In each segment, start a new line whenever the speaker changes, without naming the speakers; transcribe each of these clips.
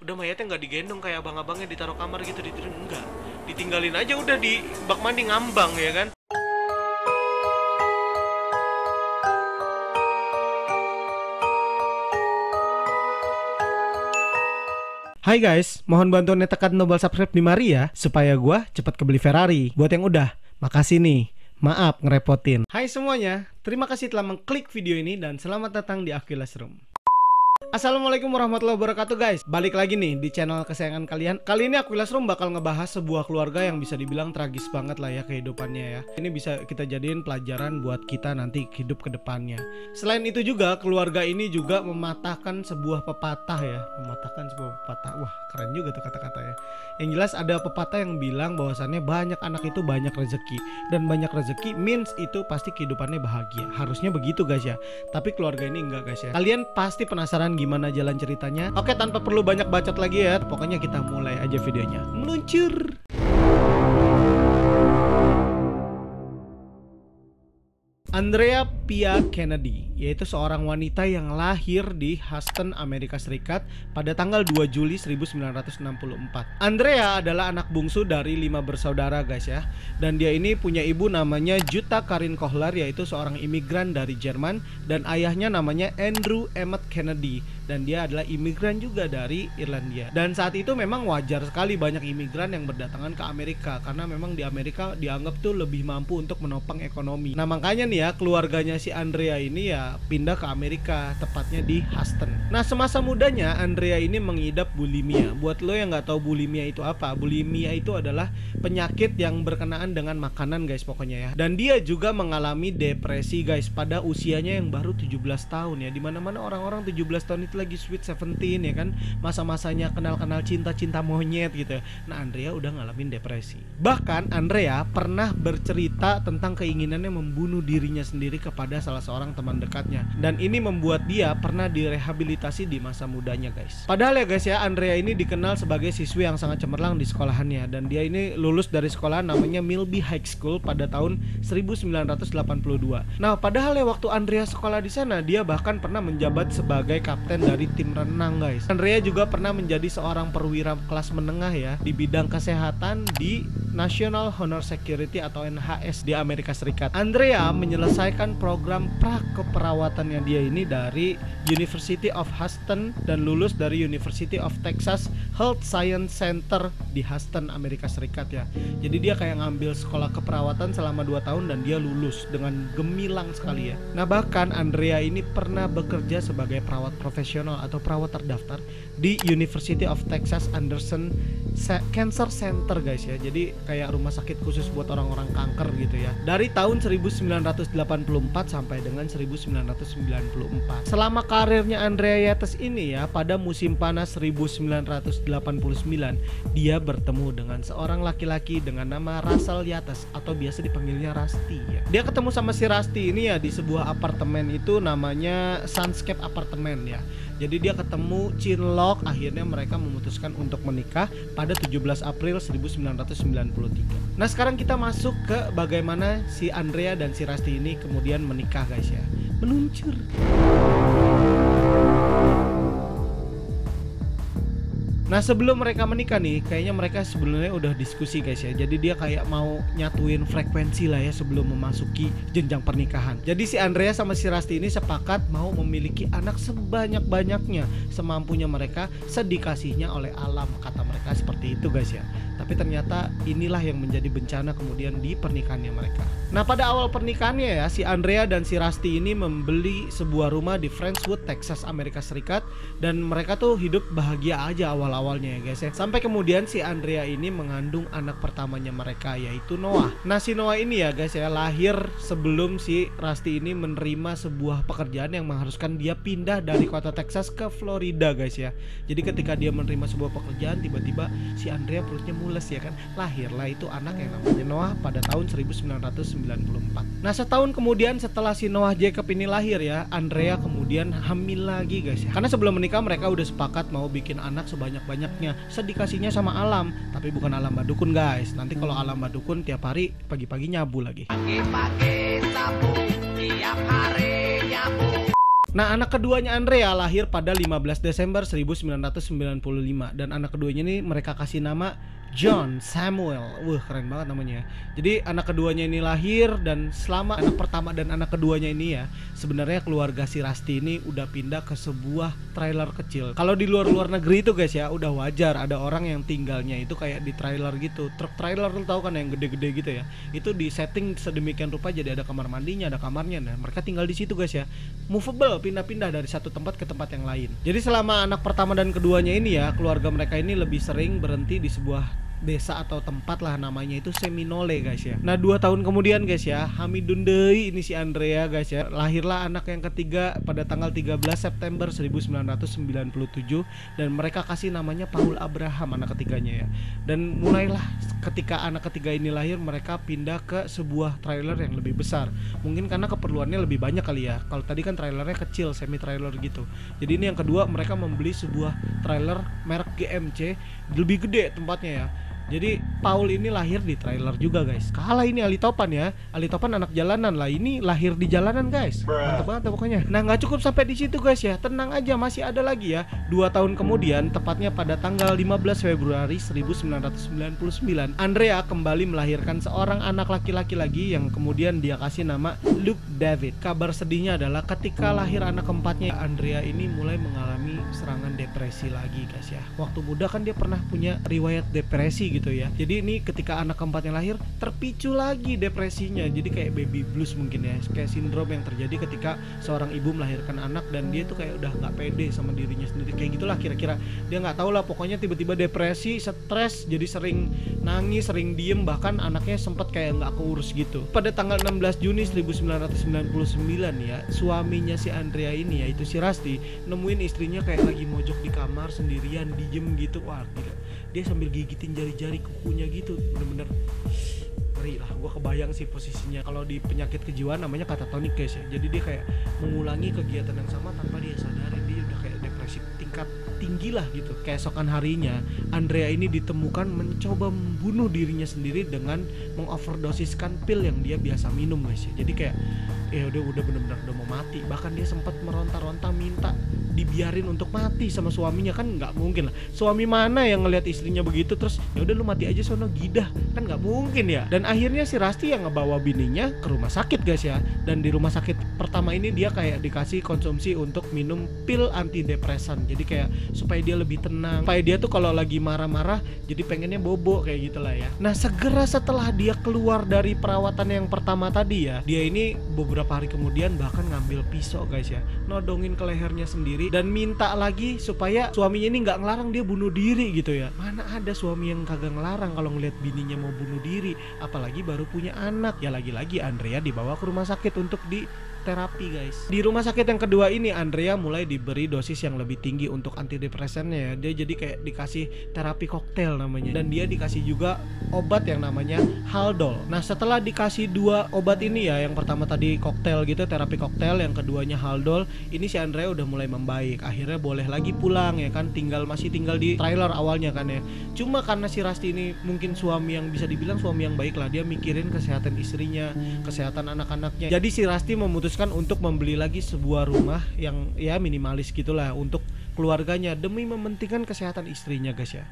udah mayatnya nggak digendong kayak abang-abangnya ditaruh kamar gitu, enggak, ditinggalin aja udah di bak mandi ngambang ya kan. Hai guys, mohon bantuannya tekan tombol subscribe di mari ya, supaya gua cepat kebeli Ferrari. Buat yang udah, makasih nih. Maaf ngerepotin. Hai semuanya, terima kasih telah mengklik video ini dan selamat datang di Aquilas Room. Assalamualaikum warahmatullahi wabarakatuh guys. Balik lagi nih di channel kesayangan kalian. Kali ini Aquilas Room bakal ngebahas sebuah keluarga yang bisa dibilang tragis banget lah ya kehidupannya ya. Ini bisa kita jadiin pelajaran buat kita nanti hidup ke depannya. Selain itu juga keluarga ini juga mematahkan sebuah pepatah ya. Mematahkan sebuah pepatah. Wah keren juga tuh kata-katanya. Yang jelas ada pepatah yang bilang bahwasannya banyak anak itu banyak rezeki. Dan banyak rezeki means itu pasti kehidupannya bahagia. Harusnya begitu guys ya. Tapi keluarga ini enggak guys ya. Kalian pasti penasaran gimana jalan ceritanya? Oke, tanpa perlu banyak bacot lagi ya. Pokoknya kita mulai aja videonya. Meluncur. Andrea Pia Kennedy, yaitu seorang wanita yang lahir di Houston, Amerika Serikat pada tanggal 2 Juli 1964. Andrea adalah anak bungsu dari 5 bersaudara guys ya. Dan dia ini punya ibu namanya Jutta Karin Kohler, yaitu seorang imigran dari Jerman. Dan ayahnya namanya Andrew Emmett Kennedy. Dan dia adalah imigran juga dari Irlandia. Dan saat itu memang wajar sekali banyak imigran yang berdatangan ke Amerika. Karena memang di Amerika dianggap tuh lebih mampu untuk menopang ekonomi. Nah makanya nih ya, keluarganya si Andrea ini ya pindah ke Amerika, tepatnya di Houston. Nah semasa mudanya Andrea ini mengidap bulimia. Buat lo yang nggak tahu bulimia itu apa, bulimia itu adalah penyakit yang berkenaan dengan makanan guys pokoknya ya. Dan dia juga mengalami depresi guys pada usianya yang baru 17 tahun ya. Dimana-mana orang-orang 17 tahun itu lagi sweet 17 ya kan, masa-masanya kenal-kenal cinta-cinta monyet gitu. Nah Andrea udah ngalamin depresi. Bahkan Andrea pernah bercerita tentang keinginannya membunuh dirinya sendiri kepada salah seorang teman dekatnya. Dan ini membuat dia pernah direhabilitasi di masa mudanya guys. Padahal ya guys ya, Andrea ini dikenal sebagai siswi yang sangat cemerlang di sekolahannya. Dan dia ini lulus dari sekolah namanya Milby High School pada tahun 1982. Nah padahal ya waktu Andrea sekolah di sana, dia bahkan pernah menjabat sebagai kapten dari tim renang guys. Andrea juga pernah menjadi seorang perwira kelas menengah ya di bidang kesehatan di National Honor Security atau NHS di Amerika Serikat. Andrea menyelesaikan program prakeperawatannya dia ini dari University of Houston dan lulus dari University of Texas Health Science Center di Houston, Amerika Serikat ya. Jadi dia kayak ngambil sekolah keperawatan selama 2 tahun dan dia lulus dengan gemilang sekali ya. Nah bahkan Andrea ini pernah bekerja sebagai perawat profesional atau perawat terdaftar di University of Texas Anderson Cancer Center guys ya. Jadi kayak rumah sakit khusus buat orang-orang kanker gitu ya. Dari tahun 1984 sampai dengan 1994. Selama karirnya Andrea Yates ini ya, pada musim panas 1989 dia bertemu dengan seorang laki-laki dengan nama Russell Yates atau biasa dipanggilnya Rusty ya. Dia ketemu sama si Rusty ini ya di sebuah apartemen itu namanya Sunscape Apartemen ya. Jadi dia ketemu cinlok, akhirnya mereka memutuskan untuk menikah pada 17 April 1993. Nah sekarang kita masuk ke bagaimana si Andrea dan si Rusty ini kemudian menikah guys ya. Meluncur. Nah sebelum mereka menikah nih, kayaknya mereka sebenarnya udah diskusi guys ya. Jadi dia kayak mau nyatuin frekuensi lah ya sebelum memasuki jenjang pernikahan. Jadi si Andrea sama si Rusty ini sepakat mau memiliki anak sebanyak-banyaknya, semampunya mereka, sedikasihnya oleh alam, kata mereka seperti itu guys ya. Tapi ternyata inilah yang menjadi bencana kemudian di pernikahannya mereka. Nah pada awal pernikahannya ya, si Andrea dan si Rusty ini membeli sebuah rumah di Friendswood, Texas, Amerika Serikat. Dan mereka tuh hidup bahagia aja awal-awalnya ya guys ya. Sampai kemudian si Andrea ini mengandung anak pertamanya mereka, yaitu Noah. Nah si Noah ini ya guys ya lahir sebelum si Rusty ini menerima sebuah pekerjaan yang mengharuskan dia pindah dari kota Texas ke Florida guys ya. Jadi ketika dia menerima sebuah pekerjaan, tiba-tiba si Andrea perutnya mules ya kan. Lahirlah itu anak yang namanya Noah pada tahun 1994. Nah setahun kemudian setelah si Noah Jacob ini lahir ya, Andrea kemudian hamil lagi guys ya. Karena sebelum menikah mereka udah sepakat mau bikin anak sebanyak-banyaknya, sedikasinya sama alam, tapi bukan alam badukun guys. Nanti kalau alam badukun tiap hari pagi-pagi nyabu lagi. Pagi-pagi sabu, tiap hari nyabu. Nah, anak keduanya Andrea lahir pada 15 Desember 1995 dan anak keduanya ini mereka kasih nama John Samuel. Wah, keren banget namanya. Jadi anak keduanya ini lahir dan selama anak pertama dan anak keduanya ini ya, sebenarnya keluarga si Rusty ini udah pindah ke sebuah trailer kecil. Kalau di luar negeri itu guys ya, udah wajar ada orang yang tinggalnya itu kayak di trailer gitu. Truk trailer lu tahu kan yang gede-gede gitu ya. Itu di setting sedemikian rupa jadi ada kamar mandinya, ada kamarnya. Nah, mereka tinggal di situ guys ya. Movable, pindah-pindah dari satu tempat ke tempat yang lain. Jadi selama anak pertama dan keduanya ini ya, keluarga mereka ini lebih sering berhenti di sebuah desa atau tempat lah, namanya itu Seminole guys ya. Nah 2 tahun kemudian guys ya, Hamidun Deui ini si Andrea guys ya, lahirlah anak yang ketiga pada tanggal 13 September 1997 dan mereka kasih namanya Paul Abraham anak ketiganya ya. Dan mulailah ketika anak ketiga ini lahir mereka pindah ke sebuah trailer yang lebih besar. Mungkin karena keperluannya lebih banyak kali ya. Kalau tadi kan trailernya kecil, semi trailer gitu. Jadi ini yang kedua, mereka membeli sebuah trailer merek GMC lebih gede tempatnya ya. Jadi Paul ini lahir di trailer juga guys. Kalah ini Ali Topan ya. Ali Topan anak jalanan lah, ini lahir di jalanan guys. Mantap banget pokoknya. Nah nggak cukup sampai di situ guys ya. Tenang aja, masih ada lagi ya. 2 tahun kemudian, tepatnya pada tanggal 15 Februari 1999, Andrea kembali melahirkan seorang anak laki-laki lagi yang kemudian dia kasih nama Luke David. Kabar sedihnya adalah ketika lahir anak keempatnya, Andrea ini mulai mengalami serangan depresi lagi guys ya. Waktu muda kan dia pernah punya riwayat depresi gitu ya. Jadi ini ketika anak keempatnya lahir terpicu lagi depresinya. Jadi kayak baby blues mungkin ya, kayak sindrom yang terjadi ketika seorang ibu melahirkan anak dan dia tuh kayak udah nggak pede sama dirinya sendiri, kayak gitulah kira-kira. Dia nggak tahu lah, pokoknya tiba-tiba depresi, stres, jadi sering nangis, sering diem, bahkan anaknya sempat kayak nggak keurus gitu. Pada tanggal 16 Juni 1999 ya, suaminya si Andrea ini yaitu si Rusty nemuin istrinya kayak lagi mojok di kamar sendirian, diem gitu. Wah gila, dia sambil gigitin jari-jari kukunya gitu, bener-bener ngeri lah. Gue kebayang sih posisinya. Kalau di penyakit kejiwaan namanya katatonik guys ya. Jadi dia kayak mengulangi kegiatan yang sama tanpa dia sadari. Dia udah kayak depresi tingkat tinggi lah gitu. Keesokan harinya Andrea ini ditemukan mencoba membunuh dirinya sendiri dengan mengoverdosiskan pil yang dia biasa minum guys ya. Jadi kayak udah benar-benar udah mau mati. Bahkan dia sempat meronta-ronta minta dibiarin untuk mati sama suaminya. Kan nggak mungkin lah, suami mana yang ngelihat istrinya begitu terus ya udah lu mati aja sono, gidah, kan nggak mungkin ya. Dan akhirnya si Rusty yang ngebawa bininya ke rumah sakit guys ya. Dan di rumah sakit pertama ini dia kayak dikasih konsumsi untuk minum pil antidepresan, jadi kayak supaya dia lebih tenang, supaya dia tuh kalau lagi marah-marah jadi pengennya bobo kayak gitulah ya. Nah segera setelah dia keluar dari perawatan yang pertama tadi ya, dia ini beberapa hari kemudian bahkan ngambil pisau guys ya, nodongin ke lehernya sendiri dan minta lagi supaya suaminya ini nggak ngelarang dia bunuh diri gitu ya. Mana ada suami yang kagak ngelarang kalau ngeliat bininya mau bunuh diri, apalagi baru punya anak. Ya lagi-lagi Andrea dibawa ke rumah sakit untuk di terapi guys. Di rumah sakit yang kedua ini Andrea mulai diberi dosis yang lebih tinggi untuk antidepresannya ya. Dia jadi kayak dikasih terapi koktail namanya, dan dia dikasih juga obat yang namanya Haldol. Nah setelah dikasih 2 obat ini ya, yang pertama tadi koktail gitu, terapi koktail, yang keduanya Haldol, ini si Andrea udah mulai membaik. Akhirnya boleh lagi pulang ya kan, masih tinggal di trailer awalnya kan ya. Cuma karena si Rusty ini mungkin suami yang bisa dibilang suami yang baik lah, dia mikirin kesehatan istrinya, kesehatan anak-anaknya. Jadi si Rusty memutuskan untuk membeli lagi sebuah rumah yang ya minimalis gitulah untuk keluarganya demi mementingkan kesehatan istrinya guys ya.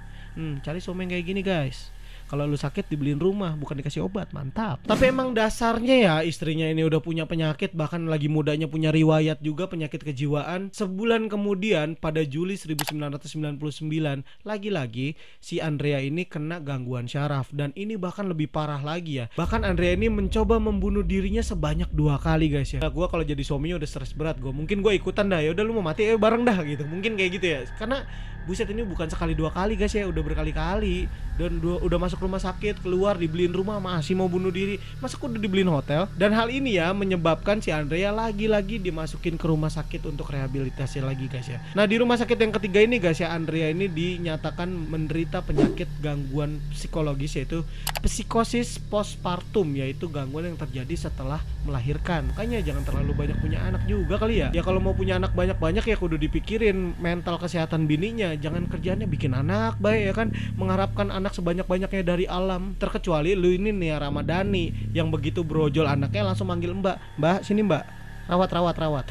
Cari suami yang kayak gini guys. Kalau lu sakit dibeliin rumah, bukan dikasih obat, mantap. Tapi emang dasarnya ya istrinya ini udah punya penyakit, bahkan lagi mudanya punya riwayat juga penyakit kejiwaan. Sebulan kemudian pada Juli 1999 lagi-lagi si Andrea ini kena gangguan syaraf, dan ini bahkan lebih parah lagi ya. Bahkan Andrea ini mencoba membunuh dirinya sebanyak 2 kali guys ya. Gue kalau jadi suaminya udah stres berat, mungkin gue ikutan dah, ya udah lu mau mati bareng dah gitu. Mungkin kayak gitu ya. Karena buset, ini bukan sekali 2 kali guys ya, udah berkali-kali. Dan udah masuk rumah sakit, keluar dibeliin rumah, masih mau bunuh diri. Masa udah dibeliin hotel? Dan hal ini ya menyebabkan si Andrea lagi-lagi dimasukin ke rumah sakit untuk rehabilitasi lagi guys ya. Nah di rumah sakit yang ketiga ini guys ya, Andrea ini dinyatakan menderita penyakit gangguan psikologis, yaitu psikosis postpartum, yaitu gangguan yang terjadi setelah melahirkan. Makanya jangan terlalu banyak punya anak juga kali ya. Ya kalau mau punya anak banyak-banyak ya kudu dipikirin mental kesehatan bininya. Jangan kerjaannya bikin anak baik ya kan, mengharapkan anak sebanyak-banyaknya dari alam. Terkecuali lu ini nih Ramadhani yang begitu brojol anaknya langsung manggil mbak, sini mbak, rawat.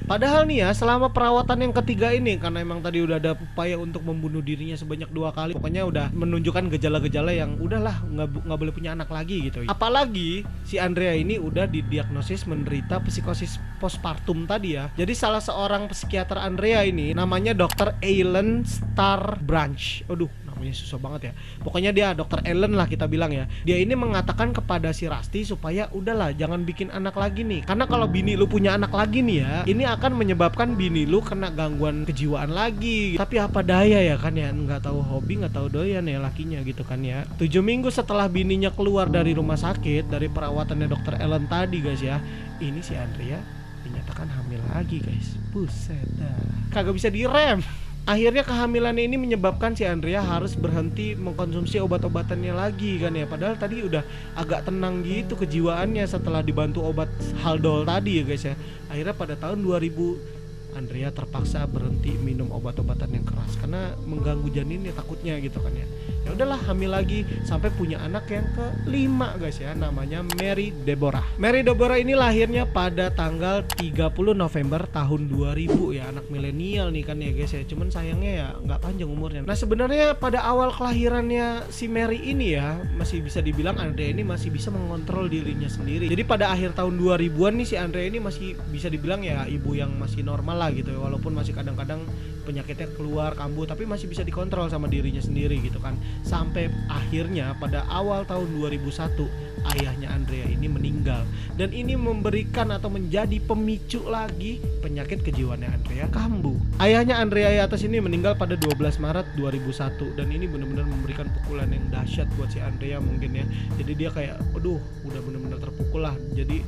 Padahal nih ya, selama perawatan yang ketiga ini, karena emang tadi udah ada upaya untuk membunuh dirinya sebanyak 2 kali, pokoknya udah menunjukkan gejala-gejala yang udahlah nggak boleh punya anak lagi gitu. Apalagi si Andrea ini udah didiagnosis menderita psikosis postpartum tadi ya. Jadi salah seorang psikiater Andrea ini namanya Dr. Ellen Starbranch. Aduh, namanya susah banget ya. Pokoknya dia Dr. Ellen lah kita bilang ya. Dia ini mengatakan kepada si Rusty supaya udahlah jangan bikin anak lagi nih. Karena kalau bini lu punya anak lagi nih ya, ini akan menyebabkan bini lu kena gangguan kejiwaan lagi. Tapi apa daya ya kan ya, nggak tahu hobi nggak tahu doyan ya lakinya gitu kan ya. 7 minggu setelah bininya keluar dari rumah sakit, dari perawatannya Dr. Ellen tadi guys ya, ini si Andrea dinyatakan hamil lagi guys. Buset dah, kagak bisa direm. Akhirnya kehamilannya ini menyebabkan si Andrea harus berhenti mengkonsumsi obat-obatannya lagi kan ya. Padahal tadi udah agak tenang gitu kejiwaannya setelah dibantu obat Haldol tadi ya guys ya. Akhirnya pada tahun 2000 Andrea terpaksa berhenti minum obat-obatan yang keras karena mengganggu janinnya takutnya gitu kan ya. Ya udahlah hamil lagi sampai punya anak yang ke-5 guys ya, namanya Mary Deborah. Mary Deborah ini lahirnya pada tanggal 30 November tahun 2000 ya, anak milenial nih kan ya guys ya. Cuman sayangnya ya nggak panjang umurnya. Nah sebenarnya pada awal kelahirannya si Mary ini ya, masih bisa dibilang Andrea ini masih bisa mengontrol dirinya sendiri. Jadi pada akhir tahun 2000-an nih si Andrea ini masih bisa dibilang ya ibu yang masih normal lah gitu ya, walaupun masih kadang-kadang penyakitnya keluar kambuh tapi masih bisa dikontrol sama dirinya sendiri gitu kan. Sampai akhirnya pada awal tahun 2001 ayahnya Andrea ini meninggal, dan ini memberikan atau menjadi pemicu lagi penyakit kejiwaannya Andrea kambuh. Ayahnya Andrea atas ini meninggal pada 12 Maret 2001, dan ini benar-benar memberikan pukulan yang dahsyat buat si Andrea mungkin ya. Jadi dia kayak aduh udah benar-benar terpukul lah. Jadi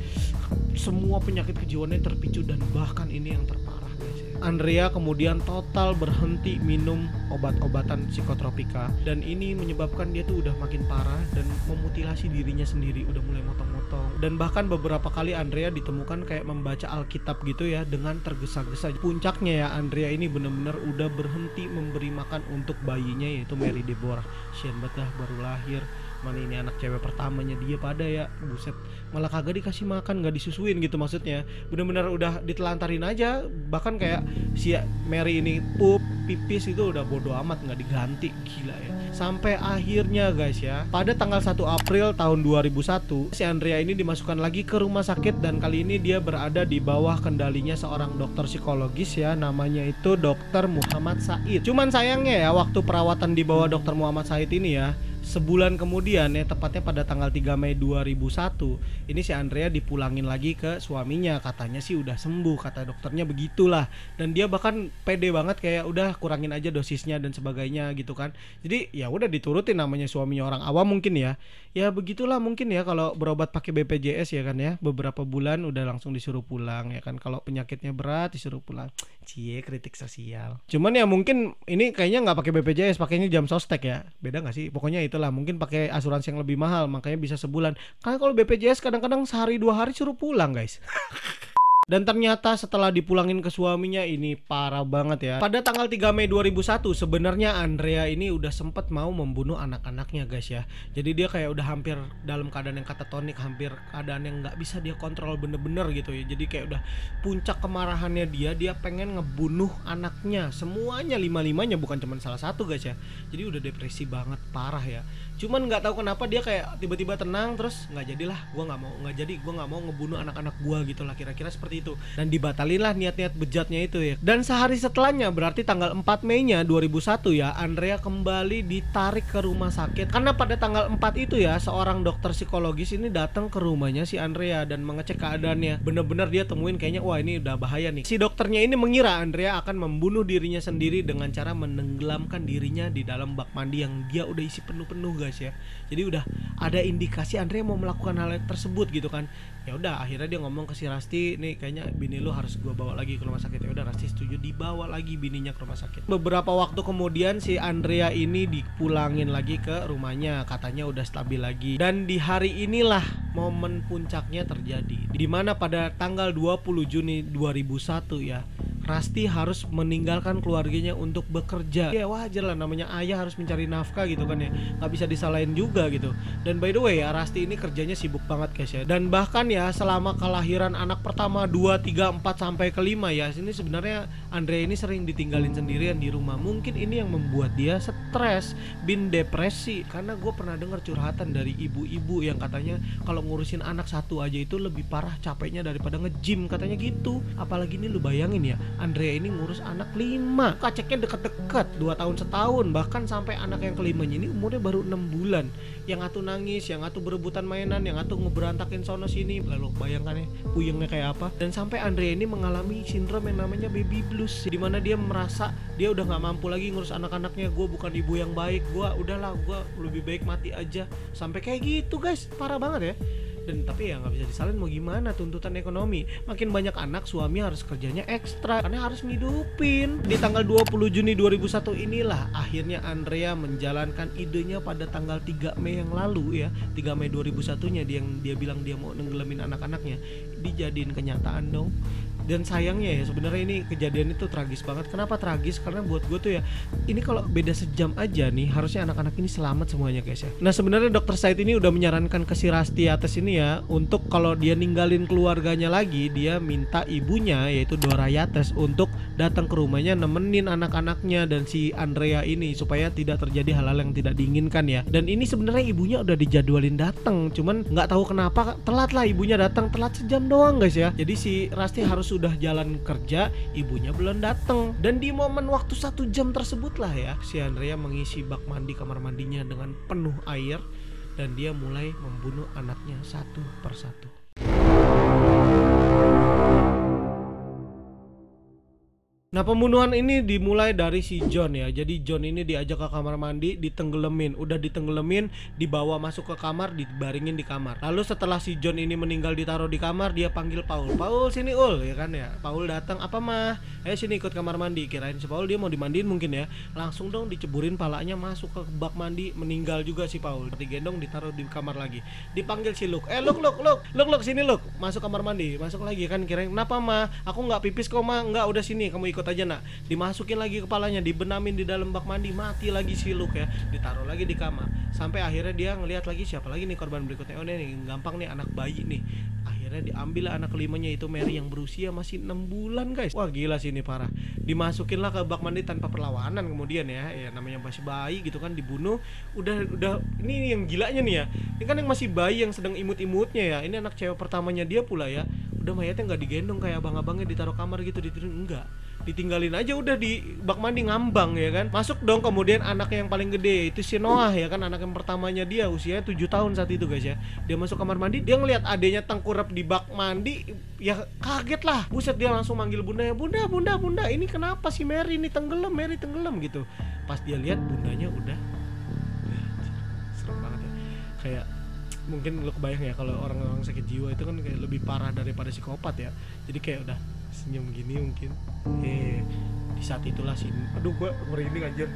semua penyakit kejiwaannya terpicu, dan bahkan ini yang terparah guys ya. Andrea kemudian total berhenti minum obat-obatan psikotropika, dan ini menyebabkan dia tuh udah makin parah dan memutilasi dirinya sendiri, udah mulai motong-motong. Dan bahkan beberapa kali Andrea ditemukan kayak membaca Alkitab gitu ya dengan tergesa-gesa. Puncaknya ya, Andrea ini benar-benar udah berhenti memberi makan untuk bayinya yaitu Mary Deborah. Sian banget dah, baru lahir. Mana ini anak cewek pertamanya dia pada ya, buset, malah kagak dikasih makan, gak disusuin gitu maksudnya. Bener-bener udah ditelantarin aja. Bahkan kayak si Mary ini pup, pipis itu udah bodo amat, gak diganti, gila ya. Sampai akhirnya guys ya, pada tanggal 1 April tahun 2001 si Andrea ini dimasukkan lagi ke rumah sakit, dan kali ini dia berada di bawah kendalinya seorang dokter psikologis ya, namanya itu Dr. Muhammad Said. Cuman sayangnya ya, waktu perawatan di bawah Dr. Muhammad Said ini ya, sebulan kemudian ya, tepatnya pada tanggal 3 Mei 2001, ini si Andrea dipulangin lagi ke suaminya. Katanya sih udah sembuh, kata dokternya begitulah. Dan dia bahkan pede banget kayak udah kurangin aja dosisnya dan sebagainya gitu kan. Jadi ya udah diturutin, namanya suaminya orang awam mungkin ya. Ya begitulah mungkin ya kalau berobat pakai BPJS ya kan ya. Beberapa bulan udah langsung disuruh pulang ya kan. Kalau penyakitnya berat disuruh pulang. Cie, kritik sosial. Cuman ya mungkin ini kayaknya nggak pakai BPJS, pakainya jam sostek ya. Beda nggak sih? Pokoknya itulah, mungkin pakai asuransi yang lebih mahal, makanya bisa sebulan. Karena kalau BPJS kadang-kadang sehari 2 hari suruh pulang guys. Dan ternyata setelah dipulangin ke suaminya, ini parah banget ya. Pada tanggal 3 Mei 2001 sebenarnya Andrea ini udah sempet mau membunuh anak-anaknya guys ya. Jadi dia kayak udah hampir dalam keadaan yang katatonik, hampir keadaan yang gak bisa dia kontrol bener-bener gitu ya. Jadi kayak udah puncak kemarahannya dia pengen ngebunuh anaknya. Semuanya 5-5-nya, bukan cuma salah satu guys ya. Jadi udah depresi banget, parah ya. Cuman nggak tahu kenapa dia kayak tiba-tiba tenang, terus nggak jadilah, gue nggak mau ngebunuh anak-anak gue gitu lah, kira-kira seperti itu. Dan dibatalin lah niat-niat bejatnya itu ya. Dan sehari setelahnya, berarti tanggal 4 Mei-nya 2001 ya, Andrea kembali ditarik ke rumah sakit. Karena pada tanggal 4 itu ya, seorang dokter psikologis ini datang ke rumahnya si Andrea dan mengecek keadaannya. Bener-bener dia temuin kayaknya wah ini udah bahaya nih. Si dokternya ini mengira Andrea akan membunuh dirinya sendiri dengan cara menenggelamkan dirinya di dalam bak mandi yang dia udah isi penuh-penuh guys ya. Jadi udah ada indikasi Andrea mau melakukan hal tersebut gitu kan. Ya udah akhirnya dia ngomong ke si Rusty, nih kayaknya bini lu harus gua bawa lagi ke rumah sakit. Ya udah Rusty setuju, dibawa lagi bininya ke rumah sakit. Beberapa waktu kemudian si Andrea ini dipulangin lagi ke rumahnya, katanya udah stabil lagi. Dan di hari inilah momen puncaknya terjadi, di mana pada tanggal 20 Juni 2001 ya, Rusty harus meninggalkan keluarganya untuk bekerja. Ya wajar lah, namanya ayah harus mencari nafkah gitu kan ya, nggak bisa disalahin juga gitu. Dan by the way ya, Rusty ini kerjanya sibuk banget guys ya. Dan bahkan ya selama kelahiran anak pertama 2, 3, 4 sampai ke 5 ya, ini sebenarnya Andrea ini sering ditinggalin sendirian di rumah. Mungkin ini yang membuat dia stres, depresi. Karena gue pernah dengar curhatan dari ibu-ibu yang katanya kalau ngurusin anak satu aja itu lebih parah capeknya daripada nge-gym, katanya gitu. Apalagi ini lu bayangin ya, Andrea ini ngurus anak 5, kaceknya deket-deket 2 tahun setahun, bahkan sampai anak yang kelimanya ini umurnya baru 6 bulan. Yang atu nangis, yang atu berebutan mainan, yang atu ngeberantakin sono sini. Lalu bayangkan ya puyengnya kayak apa. Dan sampai Andrea ini mengalami sindrom yang namanya baby blues, dimana dia merasa dia udah gak mampu lagi ngurus anak-anaknya. Gue bukan ibu yang baik, gue lebih baik mati aja. Sampai kayak gitu guys, parah banget ya. Dan tapi ya nggak bisa disalahin, mau gimana, tuntutan ekonomi. Makin banyak anak, suami harus kerjanya ekstra karena harus ngidupin. Di tanggal 20 Juni 2001 inilah akhirnya Andrea menjalankan idenya pada tanggal 3 Mei yang lalu ya. 3 Mei 2001-nya dia bilang dia mau nenggelamin anak-anaknya, dijadiin kenyataan dong. Dan sayangnya ya sebenarnya ini kejadian itu tragis banget. Kenapa tragis? Karena buat gue tuh ya, ini kalau beda sejam aja nih harusnya anak-anak ini selamat semuanya guys ya. Nah sebenarnya Dr. Said ini udah menyarankan ke si Rusty atas ini ya, untuk kalau dia ninggalin keluarganya lagi, dia minta ibunya yaitu Dora Yates untuk datang ke rumahnya nemenin anak-anaknya dan si Andrea ini supaya tidak terjadi hal-hal yang tidak diinginkan ya. Dan ini sebenarnya ibunya udah dijadwalin datang, cuman nggak tahu kenapa telat lah ibunya datang, telat sejam doang guys ya. Jadi si Rusty harus udah jalan kerja, ibunya belum datang. Dan di momen waktu 1 jam tersebut lah ya, si Andrea mengisi bak mandi kamar mandinya dengan penuh air dan dia mulai membunuh anaknya satu persatu. Nah pembunuhan ini dimulai dari si John ya. Jadi John ini diajak ke kamar mandi, ditenggelamin. Udah ditenggelamin, dibawa masuk ke kamar, dibaringin di kamar. Lalu setelah si John ini meninggal ditaruh di kamar, dia panggil Paul. Paul sini ul, ya kan ya. Paul datang, apa mah? Sini ikut kamar mandi. Kirain si Paul dia mau dimandiin mungkin ya. Langsung dong diceburin palanya masuk ke bak mandi, meninggal juga si Paul. Digendong ditaruh di kamar lagi. Dipanggil si Luke. Luke sini Luke. Masuk kamar mandi, masuk lagi kan, kirain kenapa mah? Aku nggak pipis kok mah. Enggak, udah sini kamu ikut aja nak. Dimasukin lagi kepalanya, dibenamin di dalam bak mandi, mati lagi si Luke ya. Ditaruh lagi di kamar. Sampai akhirnya dia ngelihat lagi siapa lagi nih korban berikutnya. Oh nih gampang nih, anak bayi nih. Akhirnya diambil anak kelimanya itu Mary yang berusia masih 6 bulan guys. Wah gila sih ini parah. Dimasukinlah ke bak mandi tanpa perlawanan kemudian ya. Ya namanya masih bayi gitu kan, dibunuh. Udah ini yang gilanya nih ya. Ini kan yang masih bayi yang sedang imut-imutnya ya. Ini anak cewek pertamanya dia pula ya. Udah mayatnya nggak digendong kayak abang-abangnya ditaruh kamar gitu, ditidur enggak. Ditinggalin aja udah di bak mandi ngambang ya kan. Masuk dong kemudian anak yang paling gede itu si Noah ya kan, anak yang pertamanya dia usianya 7 tahun saat itu guys ya. Dia masuk kamar mandi, dia ngelihat adenya tengkurap di bak mandi, ya kaget lah. Buset, dia langsung manggil bundanya, bunda ini kenapa si Mary ini tenggelam gitu. Pas dia lihat bundanya udah, serem banget ya. Kayak mungkin lo kebayang ya kalau orang-orang sakit jiwa itu kan kayak lebih parah daripada psikopat ya. Jadi kayak udah senyum gini mungkin. Di saat itulah si, aduh gua merinding anjir.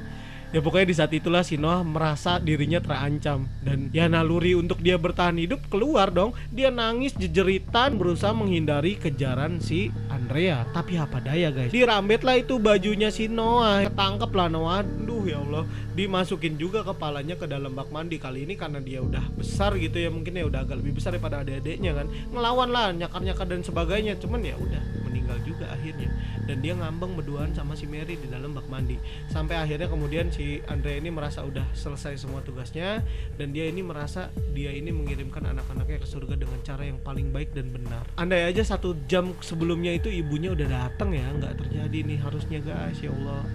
Ya pokoknya di saat itulah si Noah merasa dirinya terancam dan ya naluri untuk dia bertahan hidup keluar dong. Dia nangis jejeritan berusaha menghindari kejaran si Andrea. Tapi apa daya guys, dirambetlah itu bajunya si Noah, ketangkep lah Noah. Duh ya Allah, dimasukin juga kepalanya ke dalam bak mandi. Kali ini karena dia udah besar gitu ya, mungkin ya udah agak lebih besar daripada adik-adiknya kan, ngelawan lah, nyakar-nyakar dan sebagainya. Cuman ya udah meninggal juga akhirnya. Dan dia ngambang berduaan sama si Mary di dalam bak mandi. Sampai akhirnya kemudian si Andrea ini merasa udah selesai semua tugasnya, dan dia ini merasa dia ini mengirimkan anak-anaknya ke surga dengan cara yang paling baik dan benar. Andai aja 1 jam sebelumnya itu ibunya udah datang ya, nggak terjadi nih harusnya guys. Ya Allah,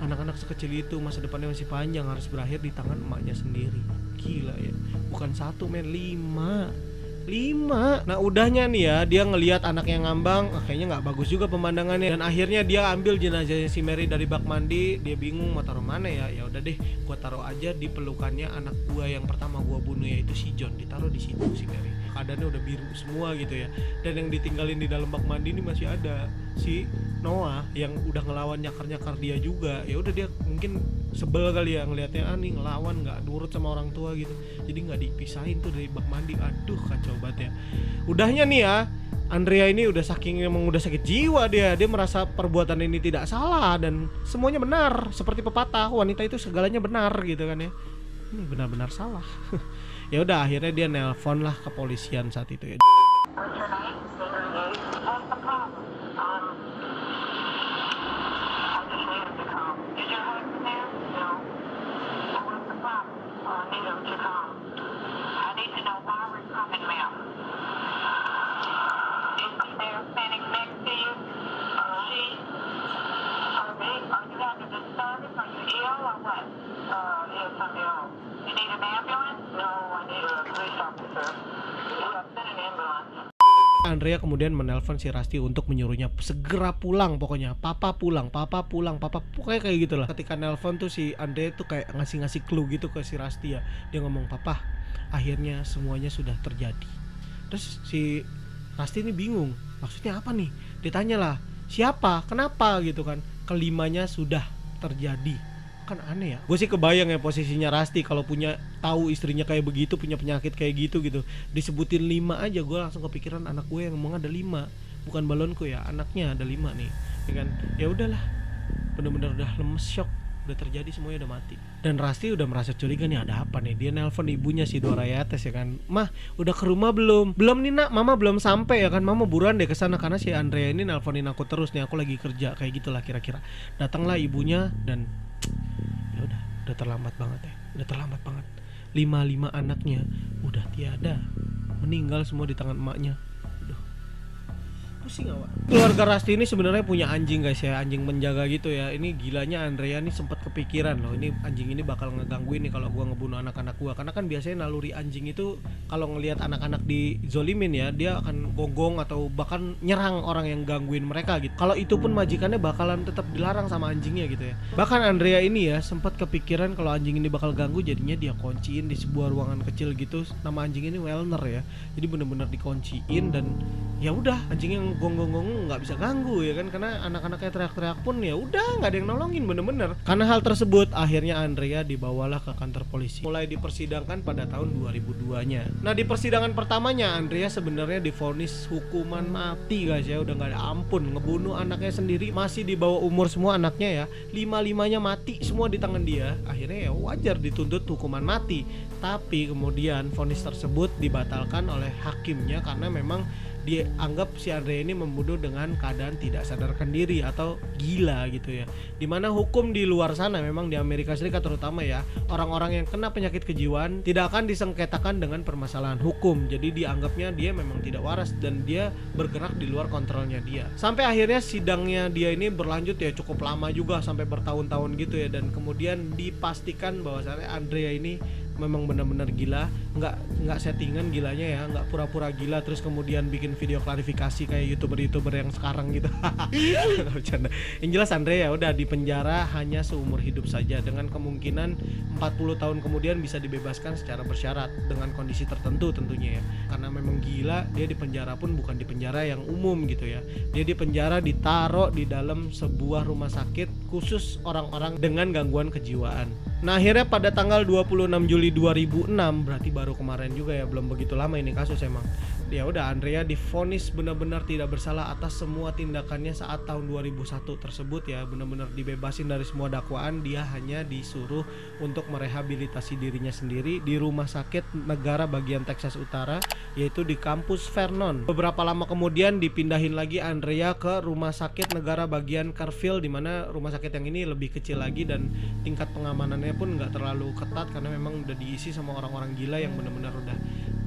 anak-anak sekecil itu masa depannya masih panjang, harus berakhir di tangan emaknya sendiri. Gila ya, bukan 1 men, 5. Nah udahnya nih ya, dia ngelihat anaknya ngambang, kayaknya nggak bagus juga pemandangannya. Dan akhirnya dia ambil jenazahnya si Mary dari bak mandi. Dia bingung mau taruh mana ya. Ya udah deh, gua taruh aja di pelukannya anak gua yang pertama gua bunuh, yaitu si John. Ditaruh di situ si Mary. Keadaannya udah biru semua gitu ya. Dan yang ditinggalin di dalam bak mandi ini masih ada si Noah yang udah ngelawan nyakar-nyakar dia juga. Ya udah dia mungkin sebel kali ya ngelihatnya, nih ngelawan nggak nurut sama orang tua gitu. Jadi nggak dipisahin tuh dari bak mandi. Aduh kacau banget ya. Udahnya nih ya, Andrea ini udah emang udah sakit jiwa, dia merasa perbuatan ini tidak salah dan semuanya benar, seperti pepatah wanita itu segalanya benar gitu kan ya. Ini benar-benar salah. Ya udah akhirnya dia nelpon lah kepolisian saat itu ya. Andrea kemudian menelpon si Rusty untuk menyuruhnya segera pulang, pokoknya papa pulang, pokoknya kayak gitulah. Ketika nelpon tuh si Andrea tuh kayak ngasih clue gitu ke si Rusty ya. Dia ngomong, papa, akhirnya semuanya sudah terjadi. Terus si Rusty ini bingung, maksudnya apa nih? Ditanyalah, siapa, kenapa gitu kan? Kelimanya sudah terjadi. Kan aneh ya. Gue sih kebayang ya posisinya Rusty kalau punya tahu istrinya kayak begitu, punya penyakit kayak gitu. Disebutin 5 aja gue langsung kepikiran anak gue yang ngomong ada 5. Bukan balonku ya, anaknya ada 5 nih. Ya kan? Ya udahlah. Bener-bener udah lemes, shock. Udah terjadi semuanya, udah mati. Dan Rusty udah merasa curiga nih, ada apa nih. Dia nelpon ibunya si Dora Yates ya kan. Mah, udah ke rumah belum? Belum nih nak, mama belum sampai ya kan. Mama buruan deh kesana karena si Andrea ini nelponin aku terus nih. Aku lagi kerja, kayak gitulah kira-kira. Datanglah ibunya dan ya udah terlambat banget ya. Udah terlambat banget. 5 anaknya udah tiada, meninggal semua di tangan emaknya. Pusing awak. Keluarga Rusty ini sebenarnya punya anjing guys ya, anjing menjaga gitu ya. Ini gilanya Andrea nih sempat kepikiran loh, ini anjing ini bakal ngegangguin nih kalau gua ngebunuh anak-anak gua. Karena kan biasanya naluri anjing itu kalau ngelihat anak-anak dizolimin ya, dia akan gonggong atau bahkan nyerang orang yang gangguin mereka gitu. Kalau itu pun majikannya bakalan tetap dilarang sama anjingnya gitu ya. Bahkan Andrea ini ya sempat kepikiran kalau anjing ini bakal ganggu, jadinya dia kunciin di sebuah ruangan kecil gitu. Nama anjing ini Welner ya. Jadi bener-bener dikunciin dan ya udah anjing yang gonggong nggak bisa ganggu ya kan, karena anak-anaknya teriak-teriak pun ya udah nggak ada yang nolongin bener-bener. Karena hal tersebut akhirnya Andrea dibawalah ke kantor polisi, mulai dipersidangkan pada tahun 2002-nya. Nah di persidangan pertamanya Andrea sebenarnya divonis hukuman mati guys ya, udah nggak ada ampun, ngebunuh anaknya sendiri, masih di bawah umur semua anaknya ya, 5-5-nya mati semua di tangan dia. Akhirnya ya wajar dituntut hukuman mati, tapi kemudian vonis tersebut dibatalkan oleh hakimnya karena memang dianggap si Andrea ini membunuh dengan keadaan tidak sadarkan diri atau gila gitu ya. Dimana hukum di luar sana memang di Amerika Serikat terutama ya, orang-orang yang kena penyakit kejiwaan tidak akan disengketakan dengan permasalahan hukum. Jadi dianggapnya dia memang tidak waras dan dia bergerak di luar kontrolnya dia. Sampai akhirnya sidangnya dia ini berlanjut ya cukup lama juga, sampai bertahun-tahun gitu ya, dan kemudian dipastikan bahwasannya Andrea ini memang benar-benar gila, nggak settingan gilanya ya, nggak pura-pura gila terus kemudian bikin video klarifikasi kayak youtuber yang sekarang gitu. Bercanda. Yang jelas Andrea udah di penjara hanya seumur hidup saja dengan kemungkinan 40 tahun kemudian bisa dibebaskan secara bersyarat dengan kondisi tertentu tentunya ya. Karena memang gila, dia di penjara pun bukan di penjara yang umum gitu ya. Dia di penjara ditaruh di dalam sebuah rumah sakit khusus orang-orang dengan gangguan kejiwaan. Nah akhirnya pada tanggal 26 Juli 2006, berarti baru kemarin juga ya, belum begitu lama ini kasus emang. Ya udah Andrea divonis benar-benar tidak bersalah atas semua tindakannya saat tahun 2001 tersebut ya, benar-benar dibebasin dari semua dakwaan. Dia hanya disuruh untuk merehabilitasi dirinya sendiri di rumah sakit negara bagian Texas Utara, yaitu di kampus Vernon. Beberapa lama kemudian dipindahin lagi Andrea ke rumah sakit negara bagian Carville, di mana rumah sakit yang ini lebih kecil lagi dan tingkat pengamanannya pun nggak terlalu ketat karena memang udah diisi sama orang-orang gila yang benar-benar udah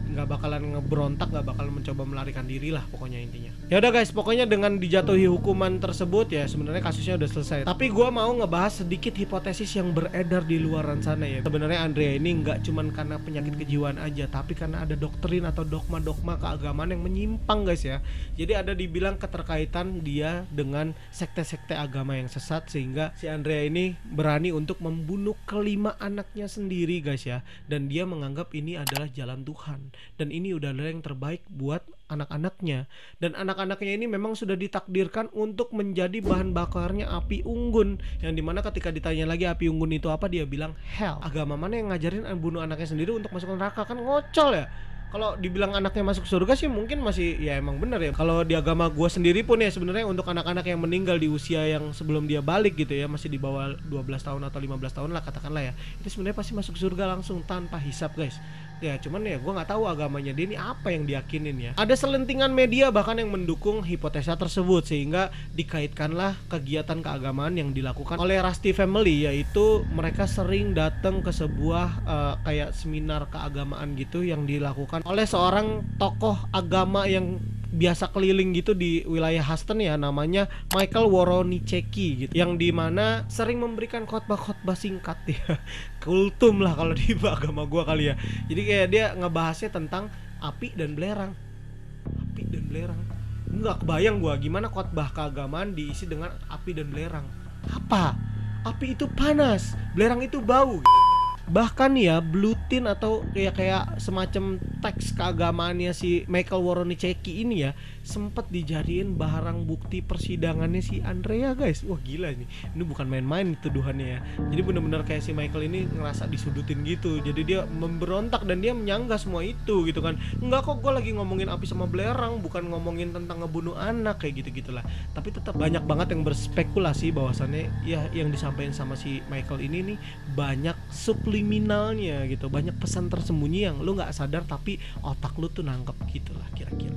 nggak bakalan ngeberontak, nggak bakalan mencoba melarikan diri lah pokoknya intinya. Ya udah guys, pokoknya dengan dijatuhi hukuman tersebut ya sebenarnya kasusnya udah selesai. Tapi gue mau ngebahas sedikit hipotesis yang beredar di luaran sana ya. Sebenarnya Andrea ini nggak cuman karena penyakit kejiwaan aja, tapi karena ada doktrin atau dogma-dogma keagamaan yang menyimpang guys ya. Jadi ada dibilang keterkaitan dia dengan sekte-sekte agama yang sesat, sehingga si Andrea ini berani untuk membunuh kelima anaknya sendiri guys ya. Dan dia menganggap ini adalah jalan Tuhan, dan ini udah yang terbaik buat anak-anaknya. Dan anak-anaknya ini memang sudah ditakdirkan untuk menjadi bahan bakarnya api unggun, yang dimana ketika ditanya lagi api unggun itu apa, dia bilang hell. Agama mana yang ngajarin bunuh anaknya sendiri untuk masuk neraka? Kan ngocol ya. Kalau dibilang anaknya masuk surga sih mungkin masih ya emang bener ya. Kalau di agama gua sendiri pun ya sebenarnya untuk anak-anak yang meninggal di usia yang sebelum dia balik gitu ya, masih di bawah 12 tahun atau 15 tahun lah katakanlah ya. Itu sebenarnya pasti masuk surga langsung tanpa hisap, guys. Ya cuman ya gua nggak tahu agamanya dia ini apa yang diyakinin ya. Ada selentingan media bahkan yang mendukung hipotesa tersebut sehingga dikaitkanlah kegiatan keagamaan yang dilakukan oleh Rusty Family, yaitu mereka sering datang ke sebuah kayak seminar keagamaan gitu yang dilakukan oleh seorang tokoh agama yang biasa keliling gitu di wilayah Huston ya, namanya Michael Woroniceki gitu, yang dimana sering memberikan khotbah-khotbah singkat ya kultum lah kalau di agama gua kali ya. Jadi kayak dia ngebahasnya tentang api dan belerang. Api dan belerang, nggak kebayang gua gimana khotbah keagamaan diisi dengan api dan belerang. Apa? Api itu panas, belerang itu bau. Bahkan ya Blue Tin atau kayak semacam teks keagamaannya si Michael Woroniceki ini ya sempat dijadiin barang bukti persidangannya si Andrea, guys. Wah gila nih, ini bukan main-main tuduhannya ya. Jadi bener-bener kayak si Michael ini ngerasa disudutin gitu, jadi dia memberontak dan dia menyanggah semua itu gitu kan. Enggak kok, gue lagi ngomongin api sama belerang, bukan ngomongin tentang ngebunuh anak kayak gitu-gitulah. Tapi tetap banyak banget yang berspekulasi bahwasannya ya yang disampaikan sama si Michael ini nih banyak subliminalnya gitu, banyak pesan tersembunyi yang lu nggak sadar tapi otak lu tuh nangkep gitulah kira-kira.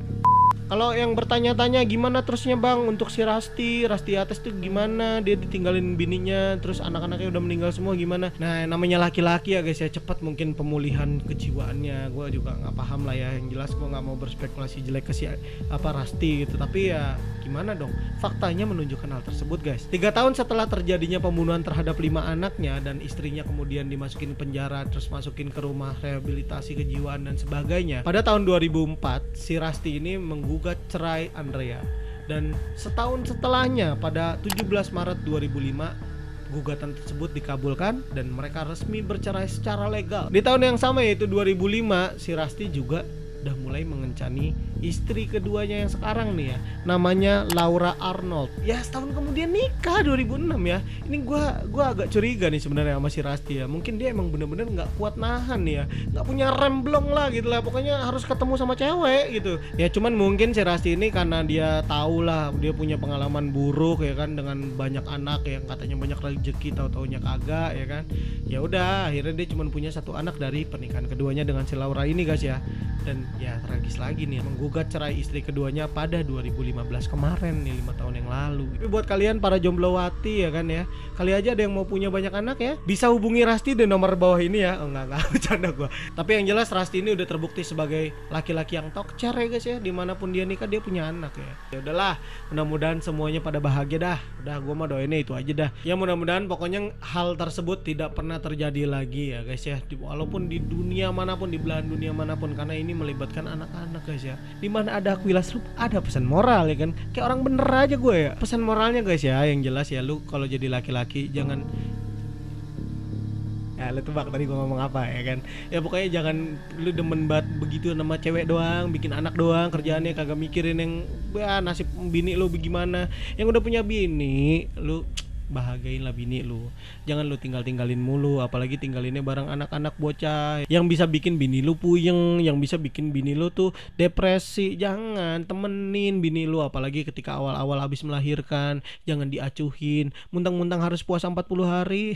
Kalau yang bertanya-tanya gimana terusnya bang untuk si Rusty atas tuh gimana, dia ditinggalin bininya terus anak-anaknya udah meninggal semua gimana. Nah namanya laki-laki ya guys ya, cepat mungkin pemulihan kejiwaannya. Gue juga nggak paham lah ya, yang jelas gue nggak mau berspekulasi jelek ke si Rusty gitu, tapi ya gimana dong, faktanya menunjukkan hal tersebut guys. 3 tahun setelah terjadinya pembunuhan terhadap 5 anaknya dan istrinya kemudian dimasukin penjara terus masukin ke rumah rehabilitasi kejiwaan dan sebagainya, pada tahun 2004 si Rusty ini menggugat cerai Andrea, dan setahun setelahnya pada 17 Maret 2005 gugatan tersebut dikabulkan dan mereka resmi bercerai secara legal. Di tahun yang sama yaitu 2005 si Rusty juga udah mulai mengencani istri keduanya yang sekarang nih ya, namanya Laura Arnold. Ya setahun kemudian nikah 2006 ya. Ini gua agak curiga nih sebenarnya sama si Rusty ya. Mungkin dia emang bener-bener nggak kuat nahan nih ya, nggak punya rem blong lah gitu lah. Pokoknya harus ketemu sama cewek gitu. Ya cuman mungkin si Rusty ini karena dia tahu lah dia punya pengalaman buruk ya kan, dengan banyak anak yang katanya banyak rezeki tahu-taunya kagak ya kan. Ya udah akhirnya dia cuma punya satu anak dari pernikahan keduanya dengan si Laura ini guys ya. Dan ya tragis lagi nih, menggugat cerai istri keduanya pada 2015 kemarin nih, 5 tahun yang lalu. Tapi buat kalian para jomblowati ya kan ya, kali aja ada yang mau punya banyak anak ya, bisa hubungi Rusty di nomor bawah ini ya. Oh enggak bercanda gua. Tapi yang jelas Rusty ini udah terbukti sebagai laki-laki yang tokcer ya guys ya, dimanapun dia nikah dia punya anak ya. Ya udahlah, mudah-mudahan semuanya pada bahagia dah. Udah gua mah doainnya itu aja dah. Ya mudah-mudahan pokoknya hal tersebut tidak pernah terjadi lagi ya guys ya, walaupun di dunia manapun, di belahan dunia manapun, karena ini melibatkan anak-anak guys ya. Dimana ada Aquilas Loop ada pesan moral ya kan, kayak orang bener aja gue ya. Pesan moralnya guys ya, yang jelas ya, lu kalau jadi laki-laki jangan, ya lu tebak tadi gue ngomong apa ya kan. Ya pokoknya jangan lu demen banget begitu nama cewek doang, bikin anak doang, kerjaannya kagak mikirin yang ya, nasib bini lu bagaimana. Yang udah punya bini lu bahagiain lah bini lu, jangan lu tinggalin mulu, apalagi tinggalinnya bareng anak-anak bocah yang bisa bikin bini lu puyeng, yang bisa bikin bini lu tuh depresi. Jangan temenin bini lu, apalagi ketika awal-awal habis melahirkan, jangan diacuhin muntang-muntang harus puasa 40 hari.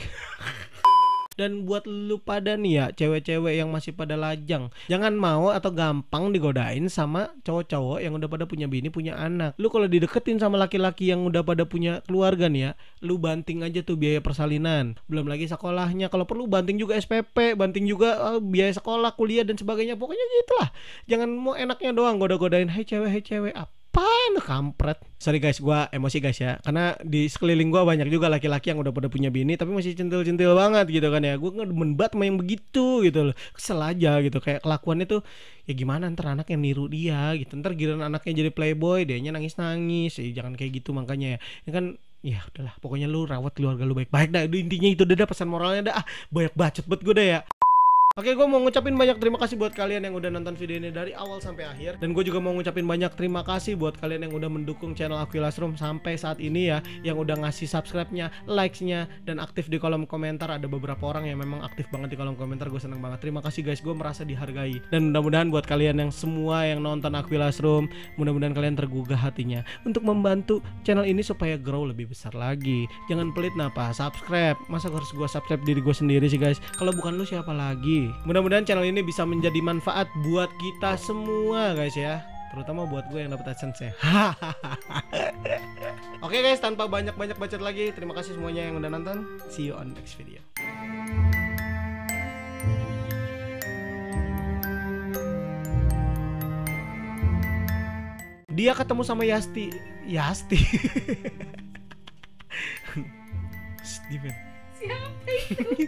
Dan buat lu pada nih ya, cewek-cewek yang masih pada lajang, jangan mau atau gampang digodain sama cowok-cowok yang udah pada punya bini, punya anak. Lu kalau dideketin sama laki-laki yang udah pada punya keluarga nih ya, lu banting aja tuh biaya persalinan, belum lagi sekolahnya, kalau perlu banting juga SPP, banting juga biaya sekolah, kuliah dan sebagainya. Pokoknya gitulah, jangan mau enaknya doang goda-godain, hai cewek apaan kampret. Sorry guys, gua emosi guys ya, karena di sekeliling gua banyak juga laki-laki yang udah pada punya bini tapi masih centil-centil banget gitu kan ya. Gua ngedemen banget sama yang begitu gitu loh, kesel aja gitu, kayak kelakuannya tuh ya gimana, ntar anaknya niru dia gitu, ntar giliran anaknya jadi playboy dianya nangis-nangis. Jangan kayak gitu makanya ya. Ini kan ya udahlah, pokoknya lu rawat keluarga lu baik-baik dah. Intinya itu udah pesan moralnya dah. Banyak bacot buat gue dah ya. Oke, gue mau ngucapin banyak terima kasih buat kalian yang udah nonton video ini dari awal sampai akhir. Dan gue juga mau ngucapin banyak terima kasih buat kalian yang udah mendukung channel Aquilas Room sampai saat ini ya, yang udah ngasih subscribe-nya, likes-nya, dan aktif di kolom komentar. Ada beberapa orang yang memang aktif banget di kolom komentar, gue seneng banget. Terima kasih guys, gue merasa dihargai. Dan mudah-mudahan buat kalian yang semua yang nonton Aquilas Room, mudah-mudahan kalian tergugah hatinya untuk membantu channel ini supaya grow lebih besar lagi. Jangan pelit napa, subscribe. Masa harus gue subscribe diri gue sendiri sih guys? Kalau bukan lu siapa lagi? Mudah-mudahan channel ini bisa menjadi manfaat buat kita semua guys ya, terutama buat gue yang dapat AdSense ya. Oke guys, tanpa banyak-banyak bacot lagi, terima kasih semuanya yang udah nonton. See you on next video. Dia ketemu sama Yasti.
Siapa itu?